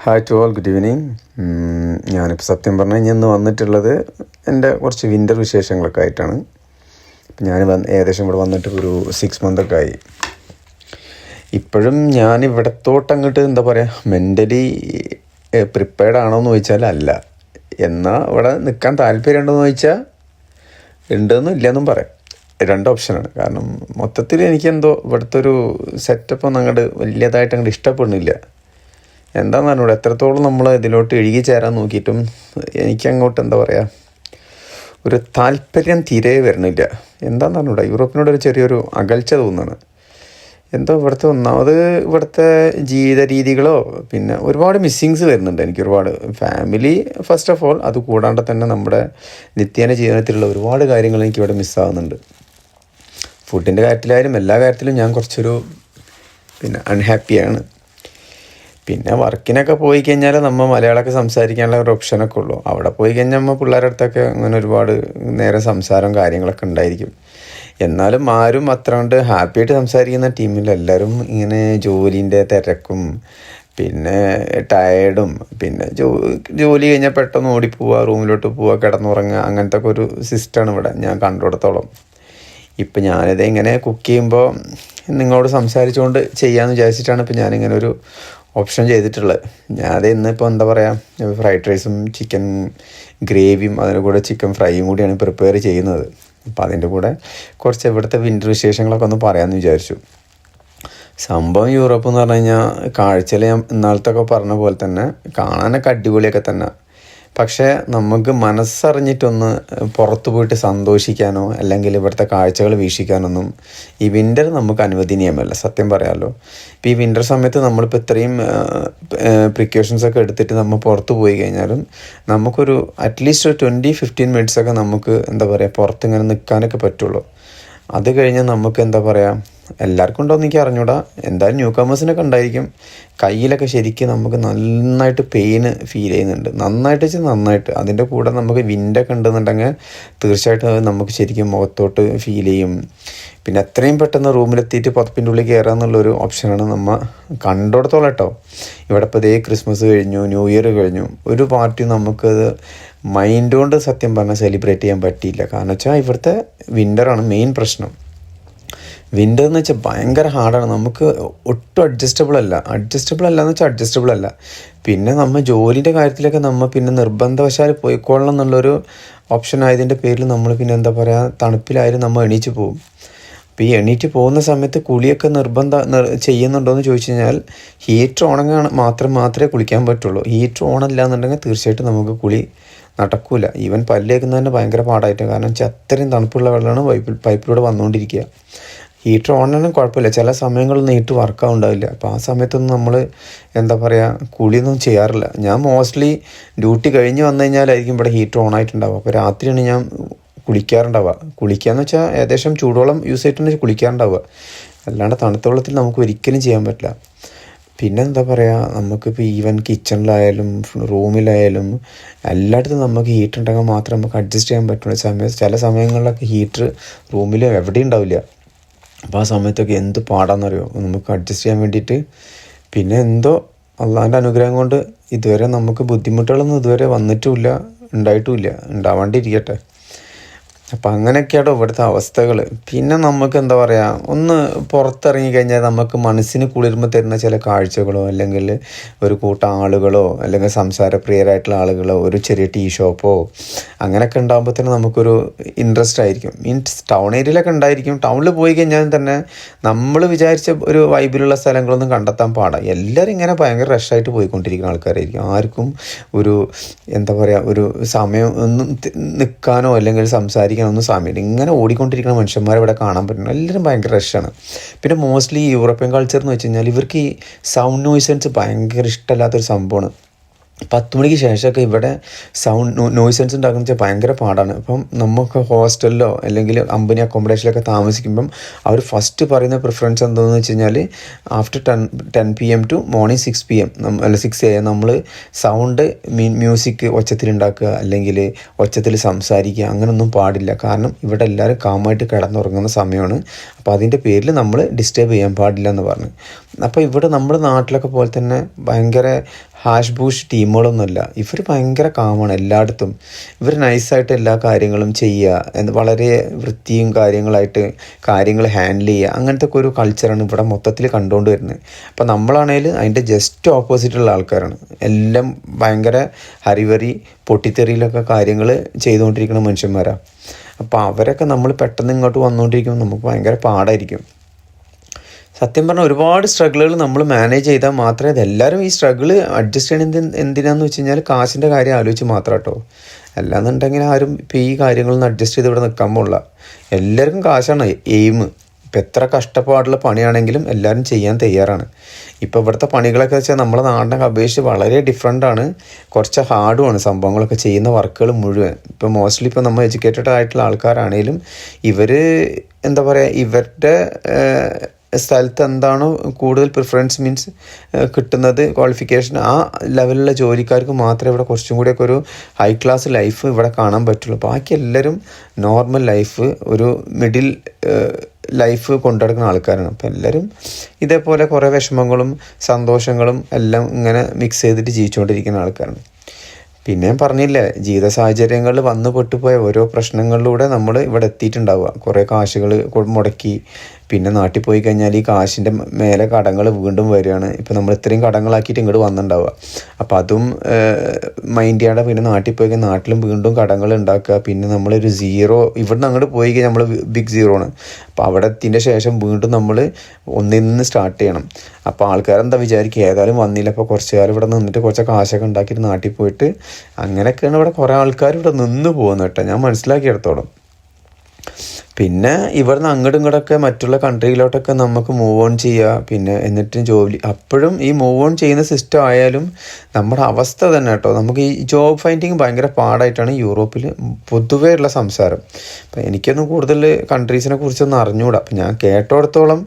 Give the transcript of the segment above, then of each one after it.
Hi to all, good evening. ഞാനിപ്പോൾ സത്യം പറഞ്ഞു കഴിഞ്ഞാൽ ഇന്ന് വന്നിട്ടുള്ളത് എൻ്റെ കുറച്ച് വിൻ്റർ വിശേഷങ്ങളൊക്കെ ആയിട്ടാണ്. ഇപ്പം ഞാൻ ഏകദേശം ഇവിടെ വന്നിട്ട് ഒരു 6 മന്തൊക്കെ ആയി. ഇപ്പോഴും ഞാൻ ഇവിടത്തോട്ടങ്ങോട്ട് എന്താ പറയുക, മെൻ്റലി പ്രിപ്പയർഡ് ആണോ എന്ന് ചോദിച്ചാൽ അല്ല. എന്നാൽ ഇവിടെ നിൽക്കാൻ താല്പര്യമുണ്ടോയെന്ന് ചോദിച്ചാൽ ഉണ്ടെന്നും ഇല്ലയെന്നും പറയാം. 2 ഓപ്ഷനാണ്. കാരണം മൊത്തത്തിൽ എനിക്കെന്തോ ഇവിടുത്തെ ഒരു സെറ്റപ്പ് ഒന്നും അങ്ങോട്ട് വലിയതായിട്ട് അങ്ങോട്ട് ഇഷ്ടപ്പെടുന്നില്ല. എന്താണെന്ന് പറഞ്ഞൂടെ, എത്രത്തോളം നമ്മൾ ഇതിലോട്ട് ഇഴുകി ചേരാൻ നോക്കിയിട്ടും എനിക്കങ്ങോട്ട് എന്താ പറയുക, ഒരു താല്പര്യം തീരെ വരുന്നില്ല. എന്താണെന്ന് പറഞ്ഞൂടെ, യൂറോപ്പിനോടൊരു ചെറിയൊരു അകൽച്ച തോന്നുകയാണ്. എന്തോ ഇവിടുത്തെ ഒന്നാമത് ഇവിടുത്തെ ജീവിത രീതികളോ പിന്നെ ഒരുപാട് മിസ്സിങ്സ് വരുന്നുണ്ട് എനിക്ക്. ഒരുപാട് ഫാമിലി ഫസ്റ്റ് ഓഫ് ഓൾ, അത് കൂടാണ്ട് തന്നെ നമ്മുടെ നിത്യേന ജീവിതത്തിലുള്ള ഒരുപാട് കാര്യങ്ങൾ എനിക്കിവിടെ മിസ്സാകുന്നുണ്ട്. ഫുഡിൻ്റെ കാര്യത്തിലായാലും എല്ലാ കാര്യത്തിലും ഞാൻ കുറച്ചൊരു അൺഹാപ്പിയാണ്. പിന്നെ വർക്കിനൊക്കെ പോയി കഴിഞ്ഞാൽ നമ്മൾ മലയാളമൊക്കെ സംസാരിക്കാനുള്ള ഒരു ഓപ്ഷനൊക്കെ ഉള്ളൂ. അവിടെ പോയി കഴിഞ്ഞാൽ നമ്മൾ പിള്ളേരുടെ അടുത്തൊക്കെ അങ്ങനെ ഒരുപാട് നേരെ സംസാരവും കാര്യങ്ങളൊക്കെ ഉണ്ടായിരിക്കും. എന്നാലും ആരും അത്ര കൊണ്ട് ഹാപ്പിയായിട്ട് സംസാരിക്കുന്ന ടീമിൽ എല്ലാവരും ഇങ്ങനെ ജോലീൻ്റെ തിരക്കും പിന്നെ ടയേർഡും പിന്നെ ജോലി കഴിഞ്ഞാൽ പെട്ടെന്ന് ഓടിപ്പോവുക, റൂമിലോട്ട് പോവുക, കിടന്നുറങ്ങുക, അങ്ങനത്തെ ഒക്കെ ഒരു സിസ്റ്റമാണ് ഇവിടെ ഞാൻ കണ്ടിടത്തോളം. ഇപ്പം ഞാനിത് ഇങ്ങനെ കുക്ക് ചെയ്യുമ്പോൾ നിങ്ങളോട് സംസാരിച്ചുകൊണ്ട് ചെയ്യാമെന്ന് വിചാരിച്ചിട്ടാണ് ഇപ്പം ഞാനിങ്ങനെ ഒരു ഓപ്ഷൻ ചെയ്തിട്ടുള്ളത്. ഞാനത് ഇന്നിപ്പോൾ എന്താ പറയുക, ഫ്രൈഡ് റൈസും ചിക്കൻ ഗ്രേവിയും അതിൻ്റെ കൂടെ ചിക്കൻ ഫ്രൈയും കൂടിയാണ് പ്രിപ്പയർ ചെയ്യുന്നത്. അപ്പോൾ അതിൻ്റെ കൂടെ കുറച്ച് ഇവിടുത്തെ വിൻ്റർ വിശേഷങ്ങളൊക്കെ ഒന്ന് പറയാമെന്ന് വിചാരിച്ചു. സംഭവം യൂറോപ്പ് എന്ന് പറഞ്ഞു കഴിഞ്ഞാൽ കാഴ്ചയിൽ ഞാൻ ഇന്നാളത്തൊക്കെ പറഞ്ഞ പോലെ തന്നെ കാണാനൊക്കെ അടിപൊളിയൊക്കെ തന്നെ. പക്ഷേ നമുക്ക് മനസ്സറിഞ്ഞിട്ടൊന്ന് പുറത്തു പോയിട്ട് സന്തോഷിക്കാനോ അല്ലെങ്കിൽ ഇവിടുത്തെ കാഴ്ചകൾ വീക്ഷിക്കാനൊന്നും ഈ വിൻ്റർ നമുക്ക് അനുവദനീയമല്ല, സത്യം പറയാമല്ലോ. ഇപ്പോൾ ഈ വിൻ്റർ സമയത്ത് നമ്മളിപ്പോൾ ഇത്രയും പ്രിക്കോഷൻസൊക്കെ എടുത്തിട്ട് നമ്മൾ പുറത്ത് പോയി കഴിഞ്ഞാലും നമുക്കൊരു അറ്റ്ലീസ്റ്റ് ഒരു 20-15 മിനിറ്റ്സൊക്കെ നമുക്ക് എന്താ പറയുക പുറത്തിങ്ങനെ നിൽക്കാനൊക്കെ പറ്റുള്ളൂ. അത് കഴിഞ്ഞാൽ നമുക്ക് എന്താ പറയുക, എല്ലാവർക്കും ഉണ്ടോയെന്ന് എനിക്ക് അറിഞ്ഞൂടാ, എന്തായാലും ന്യൂ കമേഴ്സിനൊക്കെ ഉണ്ടായിരിക്കും. കയ്യിലൊക്കെ ശരിക്കും നമുക്ക് നന്നായിട്ട് പെയിന് ഫീൽ ചെയ്യുന്നുണ്ട്. നന്നായിട്ട് വെച്ചാൽ നന്നായിട്ട്. അതിൻ്റെ കൂടെ നമുക്ക് വിൻ്റൊക്കെ ഉണ്ടെന്നുണ്ടെങ്കിൽ തീർച്ചയായിട്ടും അത് നമുക്ക് ശരിക്കും മുഖത്തോട്ട് ഫീൽ ചെയ്യും. പിന്നെ എത്രയും പെട്ടെന്ന് റൂമിലെത്തിയിട്ട് പുതപ്പിൻ്റെ ഉള്ളിൽ കയറുക എന്നുള്ളൊരു ഓപ്ഷനാണ് നമ്മൾ കണ്ടിടത്തോളം കേട്ടോ. ഇവിടെ ഇപ്പോൾ ഇതേ ക്രിസ്മസ് കഴിഞ്ഞു, ന്യൂ ഇയർ കഴിഞ്ഞു, ഒരു പാർട്ടി നമുക്കത് മൈൻഡ് കൊണ്ട് സത്യം പറഞ്ഞാൽ സെലിബ്രേറ്റ് ചെയ്യാൻ പറ്റിയില്ല. കാരണം വെച്ചാൽ ഇവിടുത്തെ വിൻ്ററാണ് മെയിൻ പ്രശ്നം. വിൻ്റർ എന്ന് വെച്ചാൽ ഭയങ്കര ഹാർഡാണ്. നമുക്ക് ഒട്ടും അഡ്ജസ്റ്റബിൾ അല്ല എന്ന് വെച്ചാൽ അഡ്ജസ്റ്റബിൾ അല്ല. പിന്നെ നമ്മൾ ജോലിൻ്റെ കാര്യത്തിലൊക്കെ നമ്മൾ പിന്നെ നിർബന്ധവശാൽ പോയിക്കൊള്ളണം എന്നുള്ളൊരു ഓപ്ഷൻ ആയതിൻ്റെ പേരിൽ നമ്മൾ പിന്നെ എന്താ പറയുക, തണുപ്പിലായാലും നമ്മൾ എണീറ്റ് പോകും. അപ്പോൾ ഈ എണീറ്റ് പോകുന്ന സമയത്ത് കുളിയൊക്കെ ചെയ്യുന്നുണ്ടോയെന്ന് ചോദിച്ചു കഴിഞ്ഞാൽ ഹീറ്റർ ഓണങ്ങാൻ മാത്രമേ കുളിക്കാൻ പറ്റുള്ളൂ. ഹീറ്റർ ഓണല്ല എന്നുണ്ടെങ്കിൽ തീർച്ചയായിട്ടും നമുക്ക് കുളി നടക്കില്ല. ഈവൻ പല്ലേക്കുന്ന തന്നെ ഭയങ്കര പാടായിട്ട്. കാരണം വെച്ചാൽ അത്രയും തണുപ്പുള്ള വെള്ളമാണ് പൈപ്പിലൂടെ വന്നുകൊണ്ടിരിക്കുക. ഹീറ്റർ ഓണാനും കുഴപ്പമില്ല, ചില സമയങ്ങളിലൊന്നും ഹീറ്റർ വർക്കാവുണ്ടാവില്ല. അപ്പോൾ ആ സമയത്തൊന്നും നമ്മൾ എന്താ പറയുക കുളിയൊന്നും ചെയ്യാറില്ല. ഞാൻ മോസ്റ്റ്ലി ഡ്യൂട്ടി കഴിഞ്ഞ് വന്നു കഴിഞ്ഞാലായിരിക്കും ഇവിടെ ഹീറ്റർ ഓണായിട്ടുണ്ടാവുക. അപ്പോൾ രാത്രിയാണ് ഞാൻ കുളിക്കാറുണ്ടാവുക. കുളിക്കാന്ന് വെച്ചാൽ ഏകദേശം ചൂടുവെള്ളം യൂസ് ചെയ്തിട്ടാണ് കുളിക്കാറുണ്ടാവുക. അല്ലാണ്ട് തണുത്ത വെള്ളത്തിൽ നമുക്ക് ഒരിക്കലും ചെയ്യാൻ പറ്റില്ല. പിന്നെ എന്താ പറയുക, നമുക്കിപ്പോൾ ഈവൻ കിച്ചണിലായാലും റൂമിലായാലും എല്ലായിടത്തും നമുക്ക് ഹീറ്റർ ഉണ്ടെങ്കിൽ മാത്രമേ നമുക്ക് അഡ്ജസ്റ്റ് ചെയ്യാൻ പറ്റുള്ളൂ. ചില സമയങ്ങളിലൊക്കെ ഹീറ്റർ റൂമിൽ എവിടെയും ഉണ്ടാവില്ല. അപ്പോൾ ആ സമയത്തൊക്കെ എന്ത് പാടാണെന്നറിയോ നമുക്ക് അഡ്ജസ്റ്റ് ചെയ്യാൻ വേണ്ടിയിട്ട്. പിന്നെ എന്തോ അള്ളാൻ്റെ അനുഗ്രഹം കൊണ്ട് ഇതുവരെ നമുക്ക് ബുദ്ധിമുട്ടുകളൊന്നും ഇതുവരെ വന്നിട്ടുമില്ല, ഉണ്ടായിട്ടുമില്ല, ഉണ്ടാവാണ്ടിരിക്കട്ടെ. അപ്പം അങ്ങനെയൊക്കെയാണോ ഇവിടുത്തെ അവസ്ഥകൾ. പിന്നെ നമുക്ക് എന്താ പറയുക, ഒന്ന് പുറത്തിറങ്ങി കഴിഞ്ഞാൽ നമുക്ക് മനസ്സിന് കുളിർമ തരുന്ന ചില കാഴ്ചകളോ അല്ലെങ്കിൽ ഒരു കൂട്ടം ആളുകളോ അല്ലെങ്കിൽ സംസാരപ്രിയരായിട്ടുള്ള ആളുകളോ ഒരു ചെറിയ ടീ ഷോപ്പോ അങ്ങനെയൊക്കെ ഉണ്ടാകുമ്പോൾ തന്നെ നമുക്കൊരു ഇൻട്രസ്റ്റ് ആയിരിക്കും. മീൻസ് ടൗൺ ഏരിയയിലൊക്കെ ഉണ്ടായിരിക്കും. ടൗണിൽ പോയി കഴിഞ്ഞാൽ തന്നെ നമ്മൾ വിചാരിച്ച ഒരു വൈബിലുള്ള സ്ഥലങ്ങളൊന്നും കണ്ടെത്താൻ പാടാം. എല്ലാവരും ഇങ്ങനെ ഭയങ്കര റഷായിട്ട് പോയിക്കൊണ്ടിരിക്കുന്ന ആൾക്കാരായിരിക്കും. ആർക്കും ഒരു എന്താ പറയുക, ഒരു സമയം ഒന്നും നിൽക്കാനോ അല്ലെങ്കിൽ സംസാരിക്കാനോ ഒന്നും സമയമില്ല. ഇങ്ങനെ ഓടിക്കൊണ്ടിരിക്കുന്ന മനുഷ്യന്മാരെ ഇവിടെ കാണാൻ പറ്റുന്നു. എല്ലാവരും ഭയങ്കര റഷാണ്. പിന്നെ മോസ്റ്റ്ലി യൂറോപ്യൻ കൾച്ചർ എന്ന് വെച്ച് കഴിഞ്ഞാൽ ഇവർക്ക് ഈ സൗണ്ട് നോയ്സൻസ് ഭയങ്കര ഇഷ്ടമല്ലാത്തൊരു സംഭവമാണ്. 10 മണിക്ക് ശേഷമൊക്കെ ഇവിടെ സൗണ്ട് നോയ്സൻസ് ഉണ്ടാക്കുന്ന വെച്ചാൽ ഭയങ്കര പാടാണ്. അപ്പം നമുക്ക് ഹോസ്റ്റലിലോ അല്ലെങ്കിൽ കമ്പനി അക്കോമഡേഷനിലൊക്കെ താമസിക്കുമ്പം അവർ ഫസ്റ്റ് പറയുന്ന പ്രിഫറൻസ് എന്താണെന്ന് വെച്ച് കഴിഞ്ഞാൽ after 10 PM to morning 6 PM അല്ല 6 AM നമ്മൾ സൗണ്ട് മ്യൂസിക് ഒച്ചത്തിലുണ്ടാക്കുക അല്ലെങ്കിൽ ഒച്ചത്തിൽ സംസാരിക്കുക അങ്ങനെയൊന്നും പാടില്ല. കാരണം ഇവിടെ എല്ലാവരും കാമായിട്ട് കിടന്നുറങ്ങുന്ന സമയമാണ്. അപ്പോൾ അതിൻ്റെ പേരിൽ നമ്മൾ ഡിസ്റ്റർബ് ചെയ്യാൻ പാടില്ല എന്ന് പറഞ്ഞു. അപ്പോൾ ഇവിടെ നമ്മുടെ നാട്ടിലൊക്കെ പോലെ തന്നെ ഭയങ്കര ഹാഷ് ബൂഷ് ടീമുകളൊന്നുമല്ല. ഇവർ ഭയങ്കര കാമാണ് എല്ലായിടത്തും. ഇവർ നൈസായിട്ട് എല്ലാ കാര്യങ്ങളും ചെയ്യുക, വളരെ വൃത്തിയും കാര്യങ്ങളായിട്ട് കാര്യങ്ങൾ ഹാൻഡിൽ ചെയ്യുക, അങ്ങനത്തെ ഒക്കെ ഒരു കൾച്ചറാണ് ഇവിടെ മൊത്തത്തിൽ കണ്ടുകൊണ്ട് വരുന്നത്. അപ്പോൾ നമ്മളാണെങ്കിൽ അതിൻ്റെ ജസ്റ്റ് ഓപ്പോസിറ്റുള്ള ആൾക്കാരാണ്. എല്ലാം ഭയങ്കര ഹരിവരി പൊട്ടിത്തെറിയിലൊക്കെ കാര്യങ്ങൾ ചെയ്തുകൊണ്ടിരിക്കുന്ന മനുഷ്യന്മാരാണ്. അപ്പോൾ അവരൊക്കെ നമ്മൾ പെട്ടെന്ന് ഇങ്ങോട്ട് വന്നുകൊണ്ടിരിക്കുമ്പോൾ നമുക്ക് ഭയങ്കര പാടായിരിക്കും. സത്യം പറഞ്ഞാൽ ഒരുപാട് സ്ട്രഗിളുകൾ നമ്മൾ മാനേജ് ചെയ്താൽ മാത്രമേ അതെല്ലാവരും ഈ സ്ട്രഗിൾ അഡ്ജസ്റ്റ് ചെയ്യണത് എന്തിനാന്ന് വെച്ച് കഴിഞ്ഞാൽ കാശിൻ്റെ കാര്യം ആലോചിച്ച് മാത്രം കേട്ടോ. അല്ലാന്നുണ്ടെങ്കിൽ ആരും ഇപ്പോൾ ഈ കാര്യങ്ങളൊന്നും അഡ്ജസ്റ്റ് ചെയ്ത് ഇവിടെ നിൽക്കാൻ പോകില്ല. എല്ലാവർക്കും കാശാണ് എയിം. ഇപ്പം എത്ര കഷ്ടപ്പാടുള്ള പണിയാണെങ്കിലും എല്ലാവരും ചെയ്യാൻ തയ്യാറാണ്. ഇപ്പോൾ ഇവിടുത്തെ പണികളൊക്കെ വെച്ചാൽ നമ്മുടെ നാടിനൊക്കെ അപേക്ഷിച്ച് വളരെ ഡിഫറെൻ്റാണ്. കുറച്ച് ഹാർഡുമാണ് സംഭവങ്ങളൊക്കെ, ചെയ്യുന്ന വർക്കുകൾ മുഴുവൻ. ഇപ്പോൾ മോസ്റ്റ്ലി ഇപ്പോൾ നമ്മൾ എഡ്യൂക്കേറ്റഡ് ആയിട്ടുള്ള ആൾക്കാരാണേലും ഇവർ എന്താ പറയുക, ഇവരുടെ സ്ഥലത്ത് എന്താണോ കൂടുതൽ പ്രിഫറൻസ് മീൻസ് കിട്ടുന്നത് ക്വാളിഫിക്കേഷൻ, ആ ലെവലിലുള്ള ജോലിക്കാർക്ക് മാത്രമേ ഇവിടെ കുറച്ചും കൂടിയൊക്കെ ഒരു ഹൈ ക്ലാസ് ലൈഫ് ഇവിടെ കാണാൻ പറ്റുള്ളൂ. ബാക്കി എല്ലാവരും നോർമൽ ലൈഫ്, ഒരു മിഡിൽ ലൈഫ് കൊണ്ടുനടക്കുന്ന ആൾക്കാരാണ്. അപ്പോൾ എല്ലാവരും ഇതേപോലെ കുറേ വിഷമങ്ങളും സന്തോഷങ്ങളും എല്ലാം ഇങ്ങനെ മിക്സ് ചെയ്തിട്ട് ജീവിച്ചുകൊണ്ടിരിക്കുന്ന ആൾക്കാരാണ്. പിന്നെ പറഞ്ഞില്ലേ, ജീവിത സാഹചര്യങ്ങളിൽ വന്നു പെട്ടുപോയ ഓരോ പ്രശ്നങ്ങളിലൂടെ നമ്മൾ ഇവിടെ എത്തിയിട്ടുണ്ടാവുക. കുറേ കാശുകൾ മുടക്കി പിന്നെ നാട്ടിൽ പോയി കഴിഞ്ഞാൽ ഈ കാശിൻ്റെ മേലെ കടങ്ങൾ വീണ്ടും വരികയാണ്. ഇപ്പോൾ നമ്മൾ ഇത്രയും കടങ്ങളാക്കിയിട്ട് ഇങ്ങോട്ട് വന്നിട്ടുണ്ടാവുക. അപ്പോൾ അതും മൈൻഡ് ചെയ്യാതെ പിന്നെ നാട്ടിൽ പോയി കഴിഞ്ഞാൽ നാട്ടിലും വീണ്ടും കടങ്ങൾ ഉണ്ടാക്കുക. പിന്നെ നമ്മളൊരു സീറോ, ഇവിടുന്ന് അങ്ങോട്ട് പോയി കഴിഞ്ഞാൽ നമ്മൾ ബിഗ് സീറോ ആണ്. അപ്പോൾ അവിടെ എത്തിൻ്റെ ശേഷം വീണ്ടും നമ്മൾ ഒന്നിൽ നിന്ന് സ്റ്റാർട്ട് ചെയ്യണം. അപ്പോൾ ആൾക്കാരെന്താ വിചാരിക്കുക, ഏതായാലും വന്നില്ല, അപ്പോൾ കുറച്ച് കാലം ഇവിടെ നിന്നിട്ട് കുറച്ച് കാശൊക്കെ ഉണ്ടാക്കിയിട്ട് നാട്ടിൽ പോയിട്ട് അങ്ങനെയൊക്കെയാണ് ഇവിടെ കുറേ ആൾക്കാർ ഇവിടെ നിന്ന് പോകുന്നത് കേട്ടോ, ഞാൻ മനസ്സിലാക്കിയെടുത്തോളം. പിന്നെ ഇവിടുന്ന് അങ്ങോട്ടും ഇങ്ങോട്ടൊക്കെ മറ്റുള്ള കൺട്രിയിലോട്ടൊക്കെ നമുക്ക് മൂവ് ഓൺ ചെയ്യുക. പിന്നെ എന്നിട്ടും ജോലി, അപ്പോഴും ഈ മൂവ് ഓൺ ചെയ്യുന്ന സിസ്റ്റം ആയാലും നമ്മുടെ അവസ്ഥ തന്നെ കേട്ടോ. നമുക്ക് ഈ ജോബ് ഫൈൻഡിങ് ഭയങ്കര പാടായിട്ടാണ് യൂറോപ്പിൽ പൊതുവേ ഉള്ള സംസാരം. അപ്പം എനിക്കൊന്നും കൂടുതൽ കൺട്രീസിനെ കുറിച്ചൊന്നും അറിഞ്ഞുകൂടാ. അപ്പം ഞാൻ കേട്ടോടത്തോളം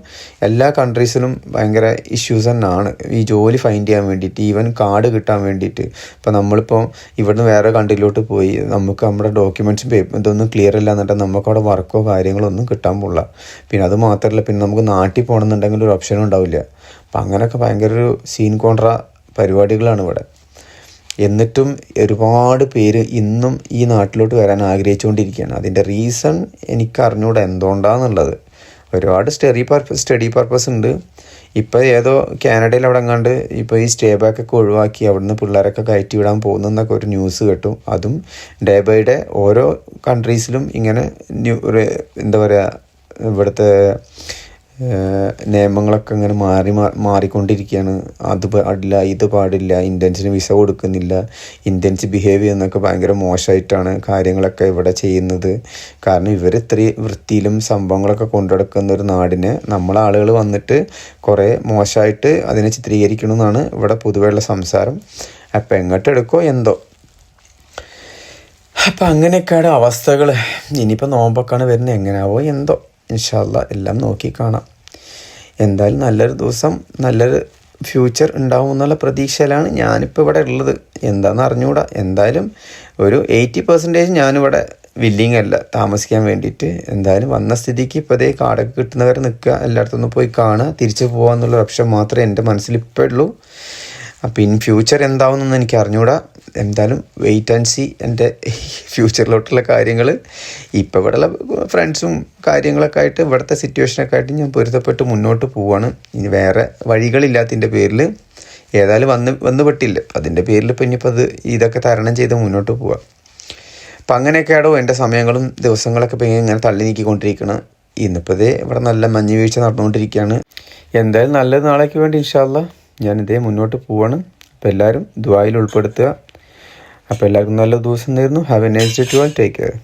എല്ലാ കൺട്രീസിലും ഭയങ്കര ഇഷ്യൂസ് തന്നെയാണ് ഈ ജോലി ഫൈൻഡ് ചെയ്യാൻ വേണ്ടിയിട്ട്, ഈവൻ കാർഡ് കിട്ടാൻ വേണ്ടിയിട്ട്. ഇപ്പം നമ്മളിപ്പോൾ ഇവിടുന്ന് വേറെ കൺട്രിയിലോട്ട് പോയി നമുക്ക് നമ്മുടെ ഡോക്യുമെൻറ്റ്സും ഇതൊന്നും ക്ലിയർ ഇല്ല എന്നിട്ട് നമുക്കവിടെ വർക്കോ കാര്യങ്ങളൊന്നും കിട്ടാൻ പോകില്ല. പിന്നെ അത് മാത്രമല്ല, പിന്നെ നമുക്ക് നാട്ടിൽ പോകണമെന്നുണ്ടെങ്കിൽ ഒരു ഓപ്ഷനും ഉണ്ടാവില്ല. അപ്പം അങ്ങനെയൊക്കെ ഭയങ്കര ഒരു സീൻ കോൺട്ര പരിപാടികളാണ് ഇവിടെ. എന്നിട്ടും ഒരുപാട് പേര് ഇന്നും ഈ നാട്ടിലോട്ട് വരാൻ ആഗ്രഹിച്ചുകൊണ്ടിരിക്കുകയാണ്. അതിൻ്റെ റീസൺ എനിക്ക് അറിഞ്ഞുകൂടെ എന്തുകൊണ്ടാണെന്നുള്ളത്. ഒരുപാട് സ്റ്റഡി പർപ്പസ് ഉണ്ട്. ഇപ്പോൾ ഏതോ കാനഡയിൽ അവിടെ എങ്ങാണ്ട് ഇപ്പോൾ ഈ സ്റ്റേ ബാക്കൊക്കെ ഒഴിവാക്കി അവിടുന്ന് പിള്ളേരൊക്കെ കയറ്റി വിടാൻ പോകുന്നതെന്നൊക്കെ ഒരു ന്യൂസ് കേട്ടു. അതും ഡേ ബൈ ഡേ ഓരോ കൺട്രീസിലും ഇങ്ങനെ എന്താ പറയുക, ഇവിടുത്തെ നിയമങ്ങളൊക്കെ ഇങ്ങനെ മാറിക്കൊണ്ടിരിക്കുകയാണ്. അത് പാടില്ല, ഇത് പാടില്ല, ഇന്ത്യൻസിന് വിസ കൊടുക്കുന്നില്ല, ഇന്ത്യൻസ് ബിഹേവ് ചെയ്യുന്നതൊക്കെ ഭയങ്കര മോശമായിട്ടാണ് കാര്യങ്ങളൊക്കെ ഇവിടെ ചെയ്യുന്നത്. കാരണം ഇവർ ഇത്രയും വൃത്തിയിലും സംഭവങ്ങളൊക്കെ കൊണ്ടുനടക്കുന്ന ഒരു നാടിനെ നമ്മളെ ആളുകൾ വന്നിട്ട് കുറേ മോശമായിട്ട് അതിനെ ചിത്രീകരിക്കണമെന്നാണ് ഇവിടെ പൊതുവെയുള്ള സംസാരം. അപ്പം എങ്ങോട്ടെടുക്കോ എന്തോ. അപ്പം അങ്ങനെയൊക്കെയാണ് അവസ്ഥകൾ. ഇനിയിപ്പോൾ നോമ്പൊക്കെയാണ് വരുന്നത്, എങ്ങനെയാവോ എന്തോ. ഇൻഷാ അല്ലാ എല്ലാം നോക്കി കാണാം. എന്തായാലും നല്ലൊരു ദിവസം, നല്ലൊരു ഫ്യൂച്ചർ ഉണ്ടാവും എന്നുള്ള പ്രതീക്ഷയിലാണ് ഞാനിപ്പോൾ ഇവിടെ ഉള്ളത്. എന്താണെന്ന് അറിഞ്ഞുകൂടാ. എന്തായാലും ഒരു 80% ഞാനിവിടെ വില്ലിങ് അല്ല താമസിക്കാൻ വേണ്ടിയിട്ട്. എന്തായാലും വന്ന സ്ഥിതിക്ക് ഇപ്പോൾ അതേ കാർഡൊക്കെ കിട്ടുന്നവരെ നിൽക്കുക, എല്ലായിടത്തുനിന്ന് പോയി കാണുക, തിരിച്ചു പോകുക എന്നുള്ള ഓപ്ഷൻ മാത്രമേ എൻ്റെ മനസ്സിൽ ഇപ്പോൾ ഉള്ളൂ. അപ്പം ഇൻ ഫ്യൂച്ചർ എന്താവുമെന്നൊന്നും എനിക്ക് അറിഞ്ഞുകൂടാ. എന്തായാലും വെയിറ്റ് ആൻഡ് സീ എൻ്റെ ഫ്യൂച്ചറിലോട്ടുള്ള കാര്യങ്ങൾ. ഇപ്പോൾ ഇവിടെയുള്ള ഫ്രണ്ട്സും കാര്യങ്ങളൊക്കെ ആയിട്ട് ഇവിടുത്തെ സിറ്റുവേഷനൊക്കെ ആയിട്ട് ഞാൻ പൊരുത്തപ്പെട്ട് മുന്നോട്ട് പോവുകയാണ്. ഇനി വേറെ വഴികളില്ലാത്തതിൻ്റെ പേരിൽ ഏതായാലും വന്ന് പെട്ടില്ല, അതിൻ്റെ പേരിൽ ഇപ്പോൾ ഇനിയിപ്പോൾ ഇതൊക്കെ തരണം ചെയ്ത് മുന്നോട്ട് പോവുക. അപ്പം അങ്ങനെയൊക്കെയാണോ എൻ്റെ സമയങ്ങളും ദിവസങ്ങളൊക്കെ ഇപ്പോൾ ഇങ്ങനെ തള്ളി നീക്കിക്കൊണ്ടിരിക്കണം. ഇന്നിപ്പോൾ ഇവിടെ നല്ല മഞ്ഞ് വീഴ്ച നടന്നുകൊണ്ടിരിക്കുകയാണ്. എന്തായാലും നല്ലൊരു നാളേക്ക് വേണ്ടി ഇൻഷാ അല്ലാ ഞാനിതേ മുന്നോട്ട് പോവാണ്. അപ്പോൾ എല്ലാവരും ദുആയിൽ ഉൾപ്പെടുത്തുക. അപ്പോൾ എല്ലാവർക്കും നല്ല ദിവസം നേരുന്നു. Have a nice day to all. Take care.